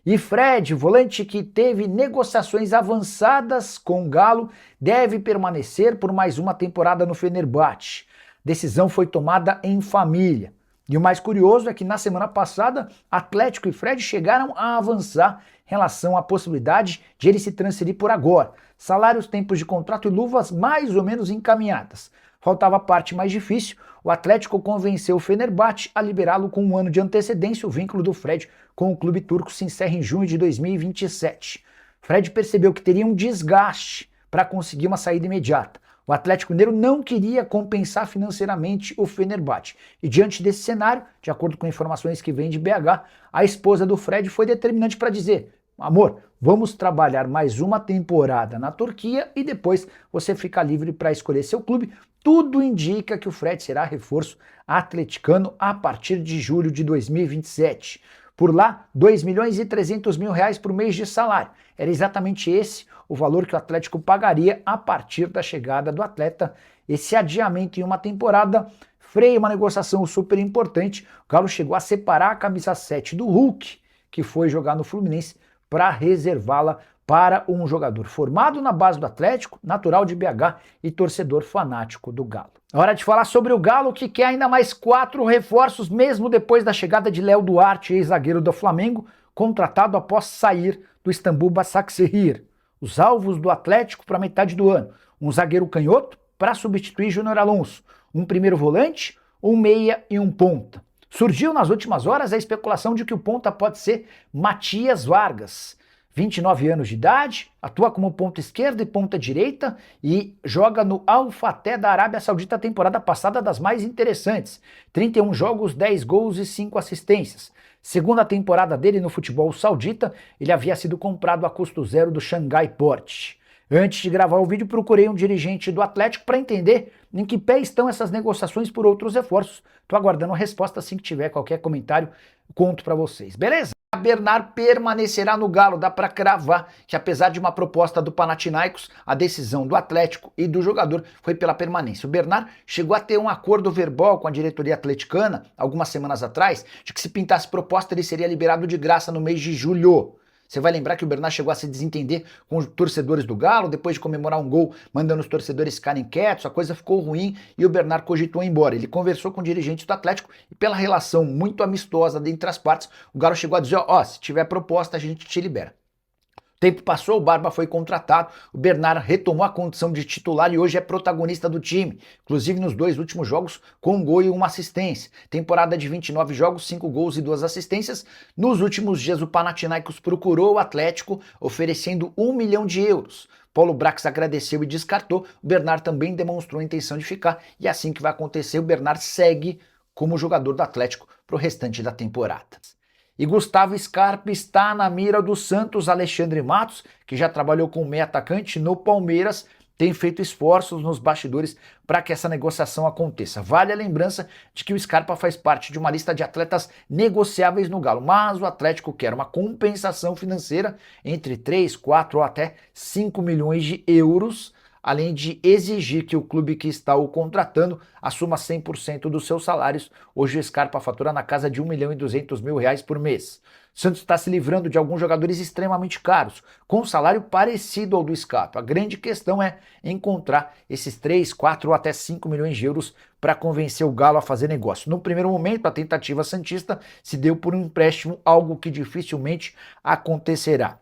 E Fred, volante que teve negociações avançadas com o Galo, deve permanecer por mais uma temporada no Fenerbahçe. Decisão foi tomada em família. E o mais curioso é que na semana passada, Atlético e Fred chegaram a avançar em relação à possibilidade de ele se transferir por agora. Salários, tempos de contrato e luvas mais ou menos encaminhadas. Faltava a parte mais difícil, o Atlético convenceu o Fenerbahçe a liberá-lo com um ano de antecedência. O vínculo do Fred com o clube turco se encerra em junho de 2027. Fred percebeu que teria um desgaste para conseguir uma saída imediata. O Atlético Mineiro não queria compensar financeiramente o Fenerbahçe. E diante desse cenário, de acordo com informações que vêm de BH, a esposa do Fred foi determinante para dizer: amor, vamos trabalhar mais uma temporada na Turquia e depois você fica livre para escolher seu clube. Tudo indica que o Fred será reforço atleticano a partir de julho de 2027. Por lá, 2.300.000 reais por mês de salário. Era exatamente esse o valor que o Atlético pagaria a partir da chegada do atleta. Esse adiamento em uma temporada freia uma negociação super importante. O Galo chegou a separar a camisa 7 do Hulk, que foi jogar no Fluminense, para reservá-la para um jogador formado na base do Atlético, natural de BH e torcedor fanático do Galo. Hora de falar sobre o Galo, que quer ainda mais 4 reforços, mesmo depois da chegada de Léo Duarte, ex-zagueiro do Flamengo, contratado após sair do Istambul Başakşehir. Os alvos do Atlético para metade do ano: um zagueiro canhoto para substituir Júnior Alonso, um primeiro volante, um meia e um ponta. Surgiu nas últimas horas a especulação de que o ponta pode ser Matias Vargas. 29 anos de idade, atua como ponta esquerda e ponta direita e joga no Al Fateh da Arábia Saudita, a temporada passada das mais interessantes. 31 jogos, 10 gols e 5 assistências. Segunda temporada dele no futebol saudita, ele havia sido comprado a custo zero do Shanghai Port. Antes de gravar o vídeo, procurei um dirigente do Atlético para entender em que pé estão essas negociações por outros reforços. Estou aguardando a resposta. Assim que tiver qualquer comentário, conto para vocês. Beleza? A Bernard permanecerá no Galo. Dá para cravar que, apesar de uma proposta do Panathinaikos, a decisão do Atlético e do jogador foi pela permanência. O Bernard chegou a ter um acordo verbal com a diretoria atleticana, algumas semanas atrás, de que se pintasse proposta ele seria liberado de graça no mês de julho. Você vai lembrar que o Bernard chegou a se desentender com os torcedores do Galo, depois de comemorar um gol, mandando os torcedores ficarem quietos, a coisa ficou ruim e o Bernard cogitou ir embora. Ele conversou com o dirigente do Atlético e, pela relação muito amistosa entre as partes, o Galo chegou a dizer: ó, se tiver proposta a gente te libera. O tempo passou, o Barba foi contratado, o Bernard retomou a condição de titular e hoje é protagonista do time, inclusive nos 2 últimos jogos com um gol e uma assistência. Temporada de 29 jogos, 5 gols e 2 assistências. Nos últimos dias o Panathinaikos procurou o Atlético oferecendo 1 milhão de euros. Paulo Brax agradeceu e descartou, o Bernard também demonstrou a intenção de ficar e é assim que vai acontecer. O Bernard segue como jogador do Atlético para o restante da temporada. E Gustavo Scarpa está na mira do Santos. Alexandre Matos, que já trabalhou com o meio atacante no Palmeiras, tem feito esforços nos bastidores para que essa negociação aconteça. Vale a lembrança de que o Scarpa faz parte de uma lista de atletas negociáveis no Galo, mas o Atlético quer uma compensação financeira entre 3, 4 ou até 5 milhões de euros, além de exigir que o clube que está o contratando assuma 100% dos seus salários. Hoje o Scarpa fatura na casa de 1.200.000 reais por mês. O Santos está se livrando de alguns jogadores extremamente caros, com um salário parecido ao do Scarpa. A grande questão é encontrar esses 3, 4 ou até 5 milhões de euros para convencer o Galo a fazer negócio. No primeiro momento, a tentativa santista se deu por um empréstimo, algo que dificilmente acontecerá.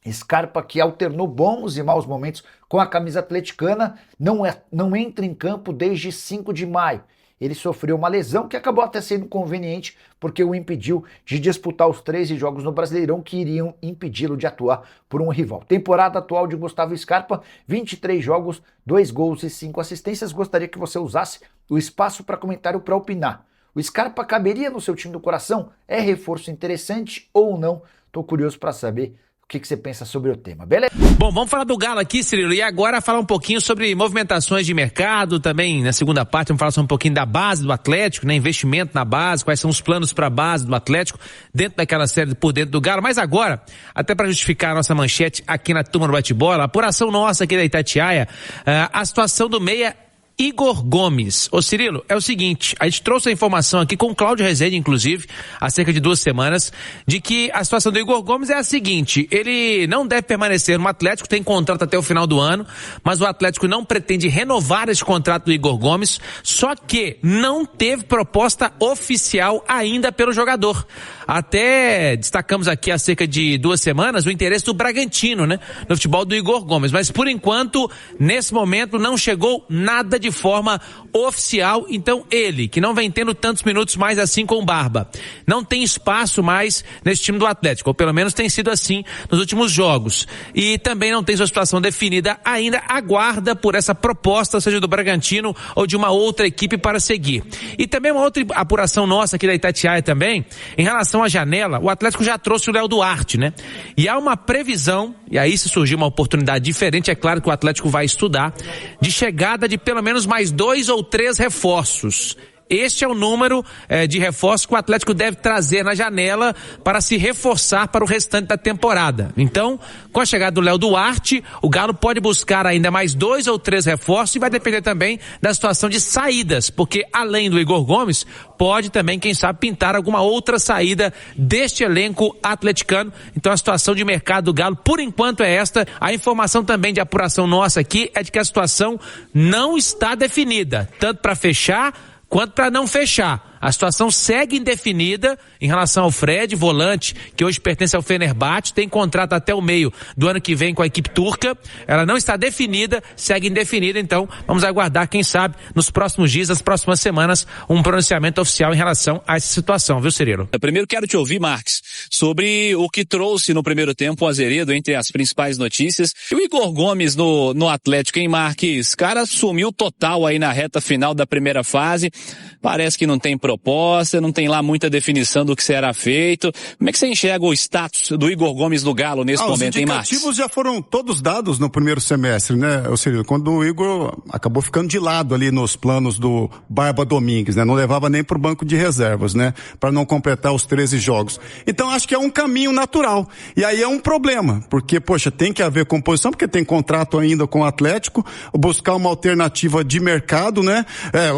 Scarpa, que alternou bons e maus momentos com a camisa atleticana, não entra em campo desde 5 de maio. Ele sofreu uma lesão que acabou até sendo conveniente, porque o impediu de disputar os 13 jogos no Brasileirão que iriam impedi-lo de atuar por um rival. Temporada atual de Gustavo Scarpa, 23 jogos, 2 gols e 5 assistências. Gostaria que você usasse o espaço para comentário para opinar. O Scarpa caberia no seu time do coração? É reforço interessante ou não? Estou curioso para saber o que você pensa sobre o tema, beleza? Bom, vamos falar do Galo aqui, Cirilo, e agora falar um pouquinho sobre movimentações de mercado, também na segunda parte vamos falar sobre um pouquinho da base do Atlético, né, investimento na base, quais são os planos para a base do Atlético, dentro daquela série por dentro do Galo. Mas agora, até para justificar a nossa manchete aqui na Turma do Bate-Bola, a apuração nossa aqui da Itatiaia, a situação do meia Igor Gomes. Ô Cirilo, é o seguinte, a gente trouxe a informação aqui com o Cláudio Rezende, inclusive, há cerca de 2 semanas, de que a situação do Igor Gomes é a seguinte: ele não deve permanecer no Atlético, tem contrato até o final do ano, mas o Atlético não pretende renovar esse contrato do Igor Gomes, só que não teve proposta oficial ainda pelo jogador. Até destacamos aqui há cerca de 2 semanas o interesse do Bragantino, né, no futebol do Igor Gomes, mas por enquanto, nesse momento, não chegou nada de forma oficial. Então ele, que não vem tendo tantos minutos mais assim com o Barba, não tem espaço mais nesse time do Atlético, ou pelo menos tem sido assim nos últimos jogos, e também não tem sua situação definida ainda, aguarda por essa proposta, seja do Bragantino ou de uma outra equipe para seguir. E também uma outra apuração nossa aqui da Itatiaia também, em relação à janela, o Atlético já trouxe o Léo Duarte, né? E há uma previsão, e aí se surgir uma oportunidade diferente, é claro que o Atlético vai estudar, de chegada de pelo menos mais 2 ou 3 reforços. Este é o número de reforços que o Atlético deve trazer na janela para se reforçar para o restante da temporada. Então, com a chegada do Léo Duarte, o Galo pode buscar ainda mais 2 ou 3 reforços, e vai depender também da situação de saídas, porque além do Igor Gomes, pode também, quem sabe, pintar alguma outra saída deste elenco atleticano. Então a situação de mercado do Galo, por enquanto, é esta. A informação também de apuração nossa aqui é de que a situação não está definida, tanto para fechar quanto para não fechar. A situação segue indefinida em relação ao Fred, volante, que hoje pertence ao Fenerbahçe, tem contrato até o meio do ano que vem com a equipe turca. Ela não está definida, segue indefinida, então vamos aguardar, quem sabe, nos próximos dias, nas próximas semanas, um pronunciamento oficial em relação a essa situação, viu, Cirilo? Eu primeiro quero te ouvir, Marques, sobre o que trouxe no primeiro tempo o Azeredo, entre as principais notícias. E o Igor Gomes no Atlético, hein, Marques? Cara, sumiu total aí na reta final da primeira fase. Parece que não tem proposta, não tem lá muita definição do que será feito. Como é que você enxerga o status do Igor Gomes no Galo nesse momento, hein, Marques? Os indicativos já foram todos dados no primeiro semestre, né? Ou seja, quando o Igor acabou ficando de lado ali nos planos do Barba Domingues, né? Não levava nem pro banco de reservas, né? Para não completar os 13 jogos. Então acho que é um caminho natural. E aí é um problema, porque, poxa, tem que haver composição, porque tem contrato ainda com o Atlético, buscar uma alternativa de mercado, né?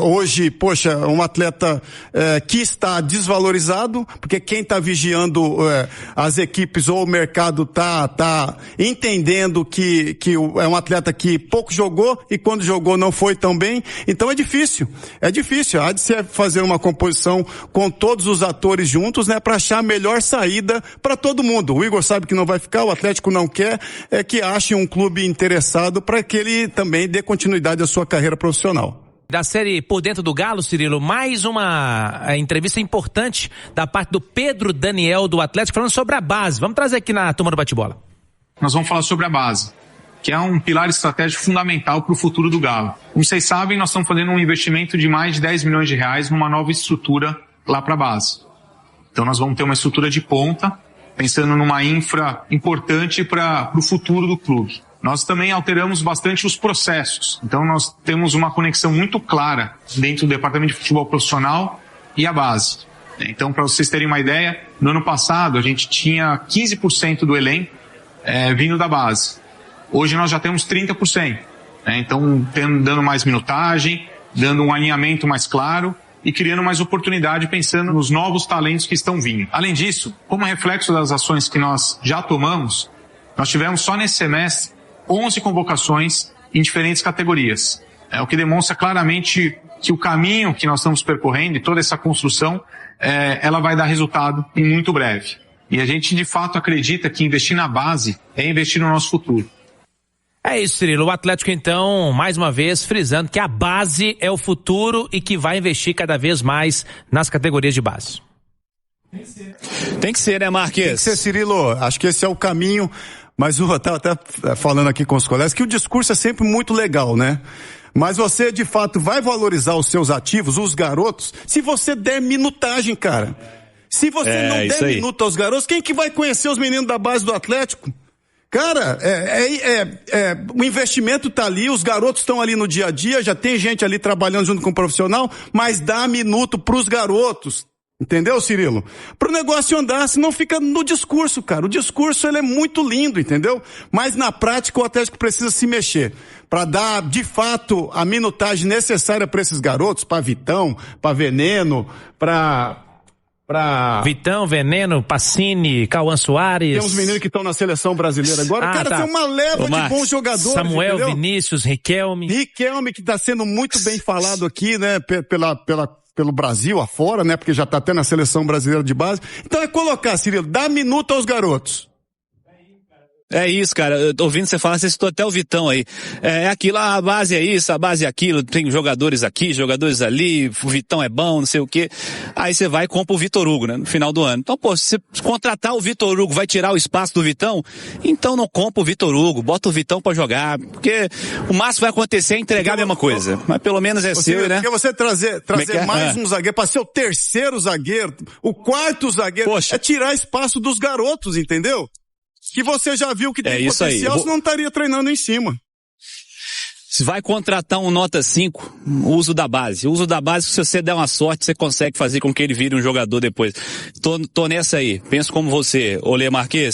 Hoje, poxa, um atleta que está desvalorizado, porque quem está vigiando as equipes ou o mercado tá entendendo que é um atleta que pouco jogou e quando jogou não foi tão bem. Então é difícil. Há de se fazer uma composição com todos os atores juntos, né, para achar a melhor saída para todo mundo. O Igor sabe que não vai ficar, o Atlético não quer, que ache um clube interessado para que ele também dê continuidade à sua carreira profissional. Da série Por Dentro do Galo, Cirilo, mais uma entrevista importante da parte do Pedro Daniel do Atlético, falando sobre a base. Vamos trazer aqui na turma do bate-bola. Nós vamos falar sobre a base, que é um pilar estratégico fundamental para o futuro do Galo. Como vocês sabem, nós estamos fazendo um investimento de mais de 10 milhões de reais numa nova estrutura lá para a base. Então nós vamos ter uma estrutura de ponta, pensando numa infra importante para o futuro do clube. Nós também alteramos bastante os processos. Então nós temos uma conexão muito clara dentro do departamento de futebol profissional e a base. Então, para vocês terem uma ideia, no ano passado a gente tinha 15% do elenco vindo da base. Hoje nós já temos 30%. Então, dando mais minutagem, dando um alinhamento mais claro e criando mais oportunidade pensando nos novos talentos que estão vindo. Além disso, como reflexo das ações que nós já tomamos, nós tivemos só nesse semestre 11 convocações em diferentes categorias. O que demonstra claramente que o caminho que nós estamos percorrendo e toda essa construção, ela vai dar resultado em muito breve. E a gente de fato acredita que investir na base é investir no nosso futuro. É isso, Cirilo. O Atlético, então, mais uma vez, frisando que a base é o futuro e que vai investir cada vez mais nas categorias de base. Tem que ser, né, Marques? Tem que ser, Cirilo. Acho que esse é o caminho. Mas eu estava até falando aqui com os colegas que o discurso é sempre muito legal, né? Mas você, de fato, vai valorizar os seus ativos, os garotos, se você der minutagem, cara. Se você não der minuto aos garotos, quem que vai conhecer os meninos da base do Atlético? Cara, o investimento tá ali, os garotos estão ali no dia a dia, já tem gente ali trabalhando junto com o profissional, mas dá minuto pros garotos. Entendeu, Cirilo? Para o negócio andar, senão fica no discurso, cara. O discurso, ele é muito lindo, entendeu? Mas na prática o Atlético precisa se mexer para dar, de fato, a minutagem necessária para esses garotos, para Vitão, para Veneno, para Vitão, Veneno, Pacini, Cauã Soares. Tem uns meninos que estão na seleção brasileira agora. Cara, tá. tem uma leva Marcos, de bons jogadores, Samuel, entendeu? Vinícius, Riquelme. Riquelme, que está sendo muito bem falado aqui, né, pelo Brasil afora, né, porque já está até na seleção brasileira de base. Então é colocar, Cirilo, dá minuto aos garotos. É isso, cara. Eu tô ouvindo você falar, você citou até o Vitão aí. É aquilo, a base é isso, a base é aquilo, tem jogadores aqui, jogadores ali, o Vitão é bom, não sei o quê. Aí você vai e compra o Vitor Hugo, né, no final do ano. Então, pô, se você contratar o Vitor Hugo vai tirar o espaço do Vitão, então não compra o Vitor Hugo, bota o Vitão pra jogar, porque o máximo vai acontecer é entregar a mesma coisa. Mas pelo menos é seu, né? Porque você trazer mais um zagueiro, pra ser o terceiro zagueiro, o quarto zagueiro, Poxa. é tirar espaço dos garotos, entendeu? Que você já viu que tem isso aí. potencial, senão não estaria treinando em cima. Se vai contratar um nota 5, uso da base. Uso da base, se você der uma sorte, você consegue fazer com que ele vire um jogador depois. Tô nessa aí. Penso como você, Olê Marquês.